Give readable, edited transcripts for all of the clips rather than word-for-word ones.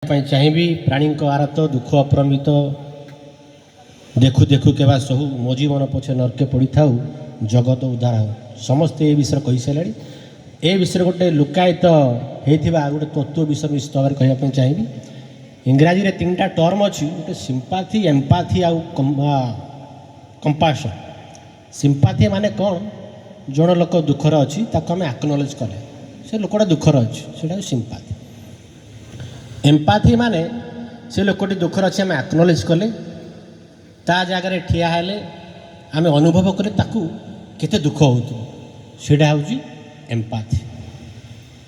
चाहिए प्राणी आरत दुख अप्रमित देखु देखु के सहु मो जीवन पछे नरके पड़ी था जगत उद्धार हो समस्ते ये विषय कही सारे ए विषय गोटे लुकायित होता गोटे तत्व विषय निश्चित भाव कहना चाहिए। इंग्राजी रे तीन टा टर्म अच्छी गोटे सिंपाथी एम्पाथी आउ कंपासन। सिंपाथी माने कौन जन लोक दुखर अच्छी आम एक्नोलेज कले से लोकटा दुखर अच्छी से सिंपाथी। एम्पाथी माने से लोकटी दुखर अच्छे आम एक्नोलेज कले ता जगार ठिया हेले आम अनुभव कले ताकू केते दुख होटा हूँ एम्पाथी।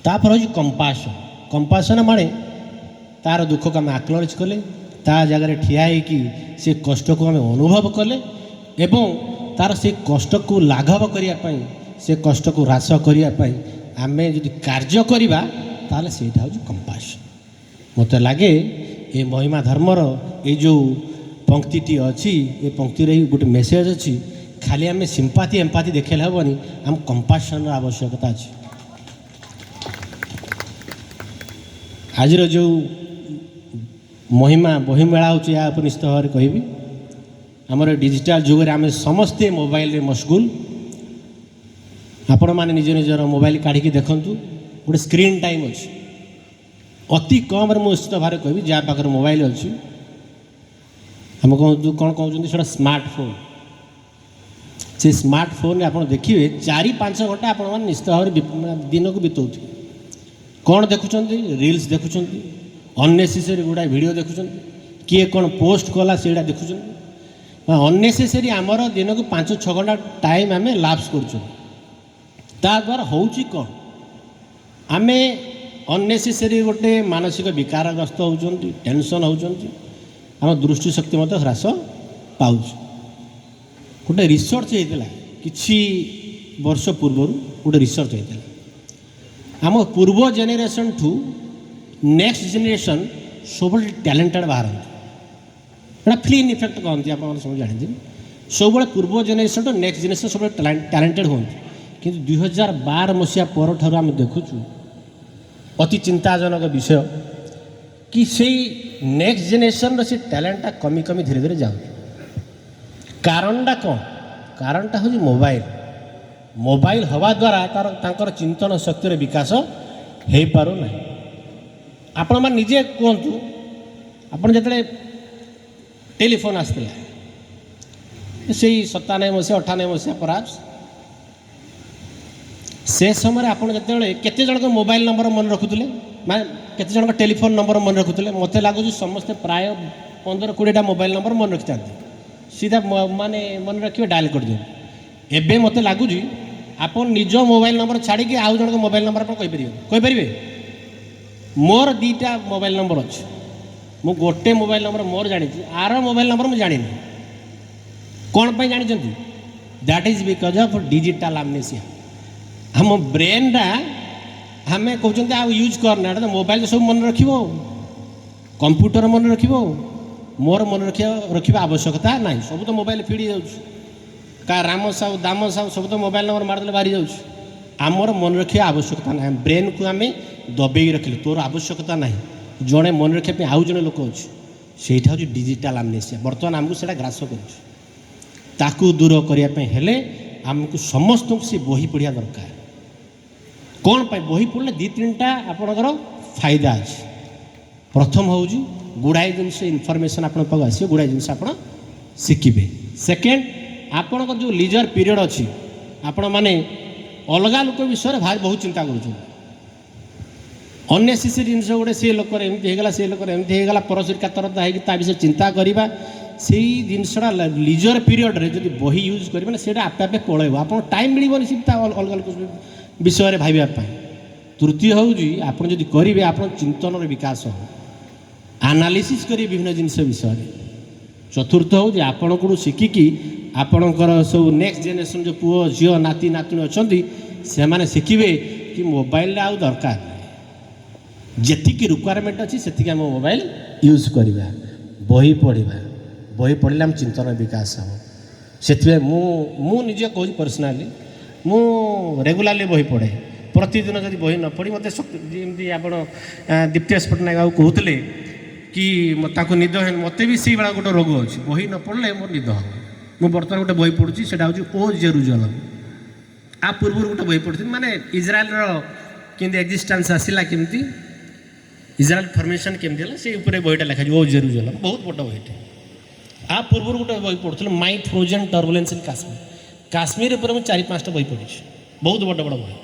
तापर हूँ कंपासन। कंपासन माने तार दुख को आम एक्नोलेज कले ता जगार ठिया होकि से कष्ट को आम अनुभव कले एवं तार से कष्ट को लाघव करने से कष्ट को ह्रास करने आम जो कार्य करवा ताले सेटा हूँ कंपासन। मत लगे ये महिमा धर्मर ये जो पंक्ति अच्छी ये पंक्ति रे गोटे मेसेज अच्छी खाली आम सिंपाथी एम्पाथी देखेले हेबनी आम कंपासन आवश्यकता अच्छी। आज जो महिमा बही मेला हो निश्चित भाव कहि आमर डिजिटल जुग आम समस्ते मोबाइल रे मशगुल। आपण मैंने निज निजर मोबाइल काढ़ी देखूँ गोटे स्क्रीन टाइम अच्छी अति कम निश्चित भाव कहि जहाँ पाखे मोबाइल अच्छी आम कहूँ कौन कहते स्मार्टफोन से स्मार्टफोन आप देखिए 4-5 घंटा आपण निश्चित भाव दिन को बीतौ कौन देखुं रील्स देखुं अननेसेसरी गुड़ा वीडियो देखुं किए कौन पोस्ट कला से देखुं अननेसेसरी आमर दिन को 5-6 घंटा टाइम आम लाप्स कर हूँ कौन आम अननेसेसरी गोटे मानसिक विकारग्रस्त होती टेंशन होती आम दृष्टि शक्ति मत ह्रास पाँच। गोटे रिसर्च होता कि वर्ष पूर्व गोटे रिसर्च होता आम पूर्व जेनेरेशन ठू नेक्स्ट जेनेरेशन सब टैलेंटेड बाहर फिल्म इफेक्ट कहते आप सब जानते सब पूर्व जेनेरेशन टू नेक्स्ट जेनेरेशन सब टैलेंटेड हूँ कि 2012 मसीहा पर ठार आम देखुचु अति चिंताजनक विषय कि से नेक्स्ट जेनेरेशन से टैलेंटा कमी कमी धीरे धीरे जाऊ। कारणटा कौन कारणटा हूँ मोबाइल। मोबाइल हवा द्वारा तार चिंतन शक्तिर विकास हो पारु ना। आपण मैंने निजे कहतु आपड़ जो टेलीफोन आसला से 97 मसीहा 98 मसीहा पराप्स से समय आप केते जन मोबाइल नंबर मन रखुले माने केते जन टेलीफोन नंबर मन रखुले मत लगुच समस्ते प्राय 15-20 मोबाइल नंबर मन रखी था सीधा माने मन रखिए डायल कर दिए। एबे मत लगुच आप निज मोबाइल नंबर छाड़ी आउ जन मोबाइल नंबर आप कहींपारे मोर 2टा मोबाइल नंबर अच्छे मु गोटे मोबाइल नंबर मोर जानी आर मोबाइल नंबर मुझे जानी कौन पर जानी that is because of digital amnesia. हम ब्रेन रा हमें कहते आ यूज करना मोबाइल सब मन रख कंप्यूटर मन रख मोर मन रखा आवश्यकता ना सब तो मोबाइल फिड़ी जा राम साहू दाम साहू सब तो मोबाइल नंबर मारदे बाहरी जाऊँ आमर मन रखा आवश्यकता ना ब्रेन को आम दबे रखिले तोर आवश्यकता ना जड़े मन रखापी आउ जड़े लोक अच्छे से हूँ डिजिटल एमनेसिया। बर्तमान आमको से ग्रास कर दूर करने आमको समस्त से बही पढ़िया दरकार। कौन पाई बही पढ़ले 2-3टा आपणकर फायदा अच्छे। प्रथम हूँ गुड़ाए जिनस इनफर्मेशन आप आस गुड़ाए जिनस आप शिखे। सेकेंड आपण जो लीजर पीरियड अच्छी आपण मैंने अलग लोक विषय भारी बहुत चिंता कर अननेसेसरी जिन गोटे से लोक एमतीगला से लोक एमतीगला परस्पर कातरता है विषय चिंता करवा से जिनसा लीजर पीरियड रे जब बही यूज करेंगे से आपे आपे पलैब आप टाइम मिलबनी से अलग अलग विषय भावाई। तृतीय हूँ आप करेंगे आप चिंतन विकास हो एनालिसिस करेंगे विभिन्न जिनस विषय। चतुर्थ हूँ आपण को शिखिकी आपणकर सब नेक्स्ट जेनेरेशन जो पुओ झील नाती नातुणी अच्छा से मैंने शिखे कि मोबाइल आउ दरकार जी रिक्वायरमेंट अच्छी से आम मोबाइल यूज करवा बही पढ़ा बही पढ़ले आम चिंतन विकास हो से मुझे कहूँ पर्सनाली मु रेगुलारली बही पढ़े प्रतिदिन जब बही न पढ़ी मत जमी आप दीप्तेश पट्टनायक बाबू कहते कि निद है मत भी से भाया गोटे रोग अच्छी बही न पढ़ले मोर निद हम मुझे बर्तमान गोटे बही पढ़ुची से ओ जेरुजलम आ पूर्व गोटे बही पढ़ी माने इज्राएल केमती एक्जिस्टेंस आसला केमती इज्राएल फॉर्मेशन केमती है से बहीटा लिखा ओ जेरुजलम बहुत बड़ बहीटे आ पूर्व गोटे बही पढ़ुल my frozen turbulence in Kashmir Kashmir पर मुझे 4-5टा बही पढ़ी बहुत बड़ बड़ बही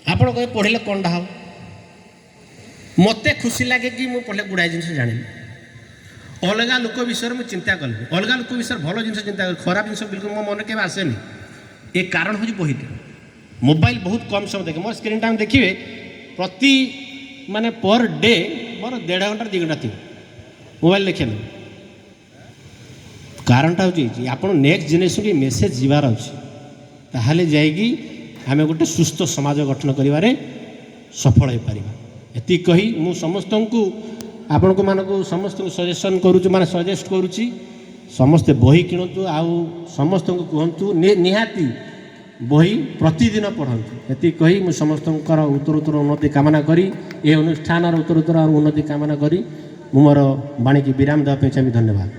आप पढ़ले कौनटा हम मत खुशी लगे कि मुझे पढ़ले गुड़ाए जिन जानी अलग लोक विषय में चिंता कल अलग लोक विषय भल जिन चिंता कर खराब जिन बिल्कुल मो मन के आसेनि ये कारण हूँ बहीटे मोबाइल बहुत कम समय देखे मोर स्क्रीन टाइम देखिए प्रति माने पर डे मोर 1.5 घंटा 2 घंटा थी मोबाइल देखे कारणटा हूँ आप नेक्स्ट जेनेरेशन की मेसेज जीवार अच्छे ताहले जाएगी आम गोटे सुस्थ समाज गठन करिवारे सफल हो पार ये कही मु समस्त को आपण को मानक समस्त सजेसन करुँ माने सजेस्ट करुँची समस्ते बही किणतु आउ समस्त को कहतु निहाती बही प्रतिदिन पढ़तु ये कही मु समस्त उत्तर उन्नति कामना करी ए अनुष्ठान उत्तर उन्नति कामना करी मु मोर वाणी की विराम देवाई चाहिए धन्यवाद।